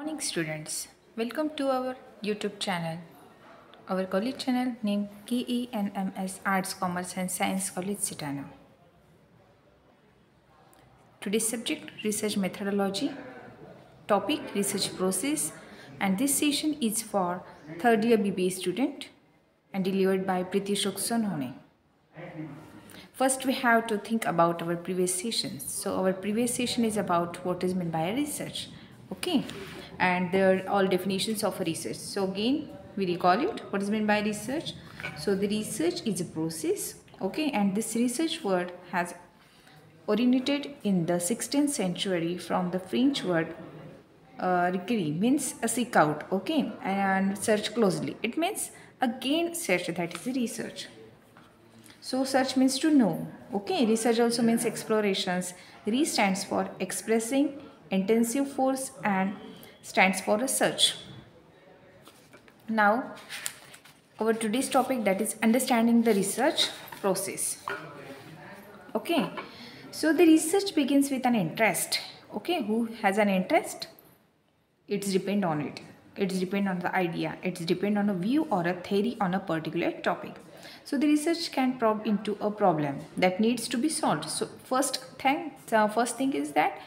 Morning students, welcome to our YouTube channel, our college channel named KENMS Arts, Commerce and Science College Sitana. Today's subject research methodology, topic research process, and this session is for third year BBA student and delivered by Pritishok Sonhone. First, we have to think about our previous sessions. So, our previous session is about what is meant by research. Okay, and there are all definitions of a research. So, again, we recall it. What is meant by research? So, the research is a process. Okay, and this research word has originated in the 16th century from the French word require means a seek out. Okay, and search closely. It means again search, that is research. So search means to know. Okay, research also means explorations. Re stands for expressing intensive force and stands for a search. Now, our today's topic, that is understanding the research process. Okay, so the research begins with an interest. Okay, who has an interest? It's depend on it. It's depend on the idea. It's depend on a view or a theory on a particular topic. So the research can probe into a problem that needs to be solved. So first thing is that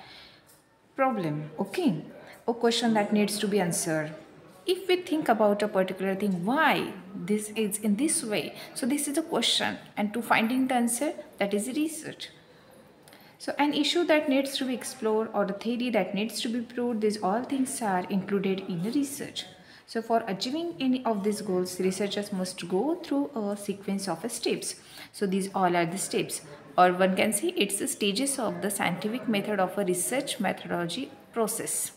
problem. Okay, a question that needs to be answered. If we think about a particular thing, why this is in this way, so this is a question, and to finding the answer, that is research. So an issue that needs to be explored or a theory that needs to be proved, these all things are included in the research. So for achieving any of these goals, researchers must go through a sequence of steps. So these all are the steps, or one can say it's the stages of the scientific method of a research methodology process.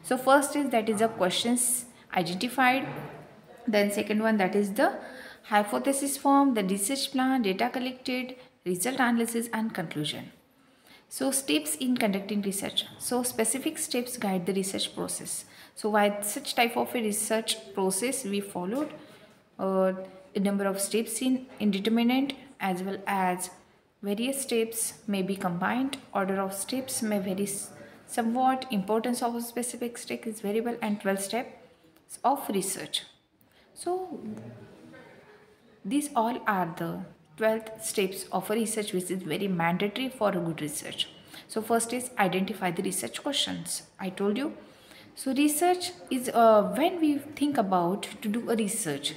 So first is that is the questions identified. Then second one, that is the hypothesis formed, the research plan, data collected, result analysis and conclusion. So steps in conducting research. So specific steps guide the research process. So why such type of a research process we followed a number of steps in indeterminate as well as various steps may be combined. Order of steps may vary somewhat. Importance of a specific step is variable, and 12 steps of research. So these all are the 12th steps of a research, which is very mandatory for a good research. So first is identify the research questions. I told you. So research is when we think about to do a research.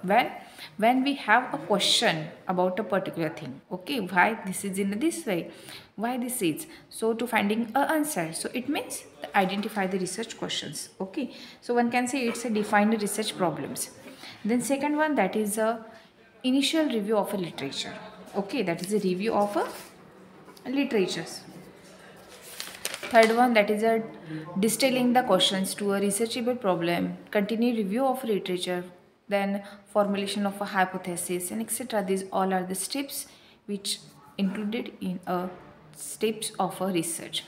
Well, when we have a question about a particular thing. Okay, why this is in this way? Why this is? So to finding a answer. So it means identify the research questions. Okay. So one can say it's a define the research problems. Then second one, that is a initial review of a literature. Okay, that is a review of a literatures. Third one, that is a distilling the questions to a researchable problem, continued review of literature, then formulation of a hypothesis, and etc. These all are the steps which included in a steps of a research.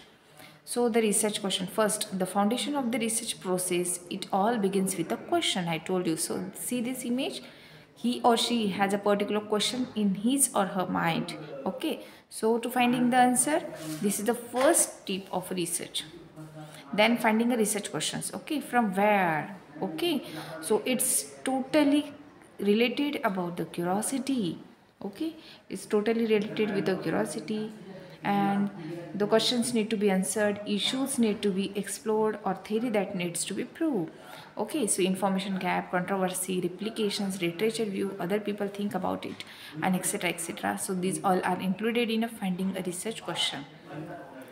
So the research question, first the foundation of the research process, it all begins with a question. I told you. So see this image, he or she has a particular question in his or her mind. Okay, so to finding the answer, this is the first step of research. Then finding the research questions. Okay, from where? Okay, so it's totally related about the curiosity. Okay, it's totally related with the curiosity, and the questions need to be answered, issues need to be explored, or theory that needs to be proved. Okay, so information gap, controversy, replications, literature view, other people think about it, and etc etc. So these all are included in a finding a research question.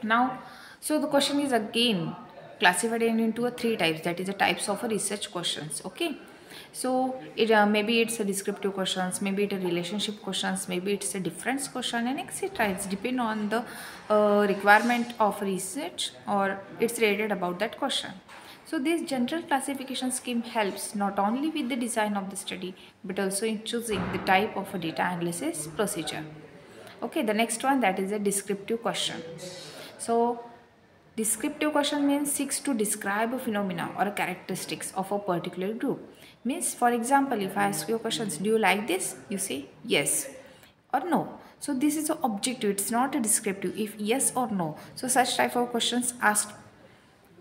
Now, so the question is again classified into a three types, that is the types of a research questions. Okay, so it maybe it's a descriptive questions, maybe it's a relationship questions, maybe it's a difference question, and etc. It's depend on the requirement of research, or it's rated about that question. So this general classification scheme helps not only with the design of the study but also in choosing the type of a data analysis procedure. Okay, the next one, that is a descriptive question. So descriptive question means seeks to describe a phenomena or a characteristics of a particular group. Means, for example, if I ask you questions, do you like this? You say yes or no. So this is an objective, it's not a descriptive. If yes or no, so such type of questions asked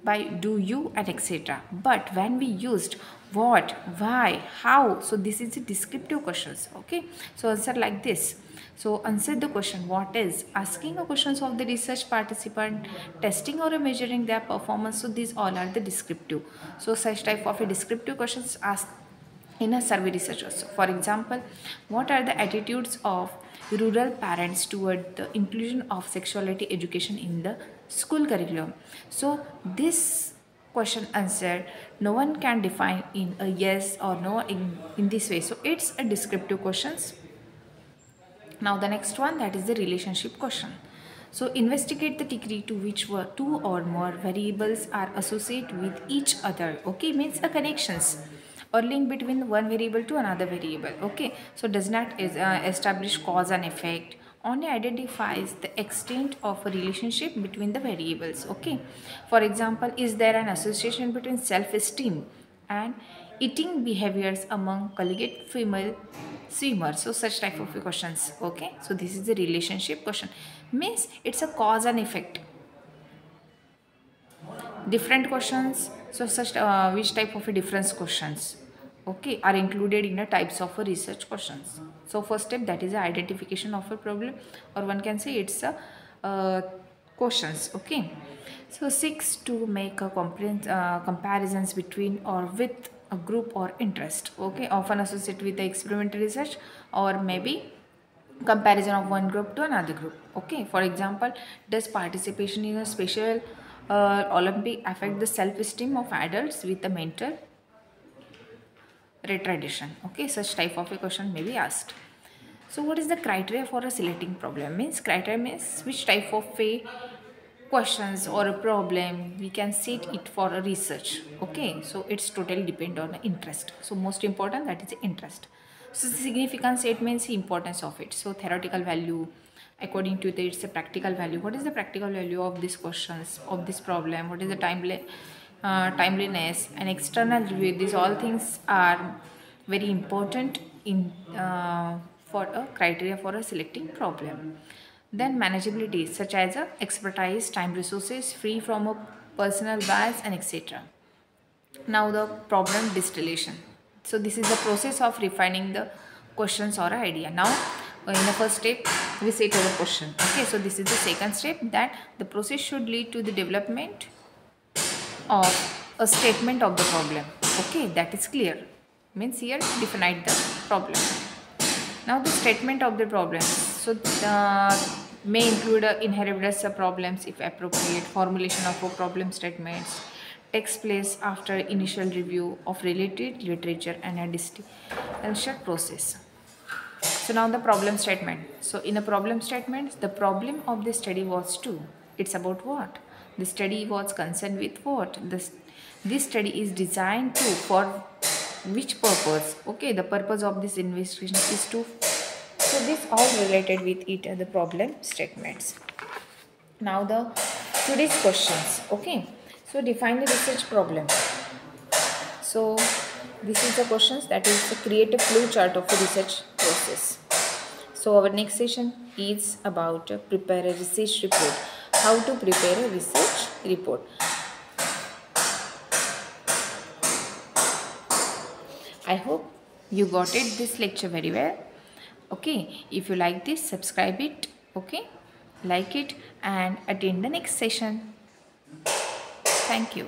by do you and etc. But when we used what, why, how, so this is the descriptive questions. Okay, so answer like this. So answer the question what is, asking a questions of the research participant, testing or measuring their performance. So these all are the descriptive. So such type of a descriptive questions asked in a survey research also. For example, what are the attitudes of rural parents toward the inclusion of sexuality education in the school curriculum? So this question answer no one can define in a yes or no in this way. So it's a descriptive questions. Now the next one, that is the relationship question. So investigate the degree to which two or more variables are associated with each other. Okay, means a connections or link between one variable to another variable. Okay, so does not establish cause and effect, only identifies the extent of a relationship between the variables. Okay, for example, is there an association between self-esteem and eating behaviors among collegiate female swimmers? So such type of questions. Okay, so this is the relationship question, means it's a cause and effect. Different questions, so such which type of a difference questions, okay, are included in the types of a research questions. So first step, that is the identification of a problem, or one can say it's a questions. Okay, so 6, to make a comparisons between or with a group or interest. Okay, often associated with the experimental research, or maybe comparison of one group to another group. Okay, for example, does participation in a special Olympic affect the self-esteem of adults with a mental retardation? Okay, such type of a question may be asked. So what is the criteria for a selecting problem? Means criteria means which type of a questions or a problem we can set it for a research. Okay, so it's totally depend on the interest. So most important, that is the interest. So significance, it means the importance of it. So theoretical value, according to the, it's a practical value. What is the practical value of these questions, of this problem? What is the timeliness and external review? These all things are very important in for a criteria for a selecting problem. Then manageability, such as expertise, time, resources, free from a personal bias and etc. Now the problem distillation. So this is the process of refining the questions or idea. Now in the first step we set our question. Okay, so this is the second step, that the process should lead to the development of a statement of the problem. Okay, that is clear. Means here define the problem. Now the statement of the problem. So may include inheritance problems if appropriate, formulation of problem statements, takes place after initial review of related literature and a distillation process. So now the problem statement. So in a problem statement, the problem of the study was to, it's about what? The study was concerned with what? This study is designed to, for which purpose? Okay, the purpose of this investigation is to, so this all related with it are the problem statements. Now the today's questions. Okay, so define the research problem. So this is the questions, that is to create a flow chart of the research process. So our next session is about prepare a research report. How to prepare a research report. I hope you got it this lecture very well. Okay, if you like this, subscribe it. Okay, like it and attend the next session. Thank you.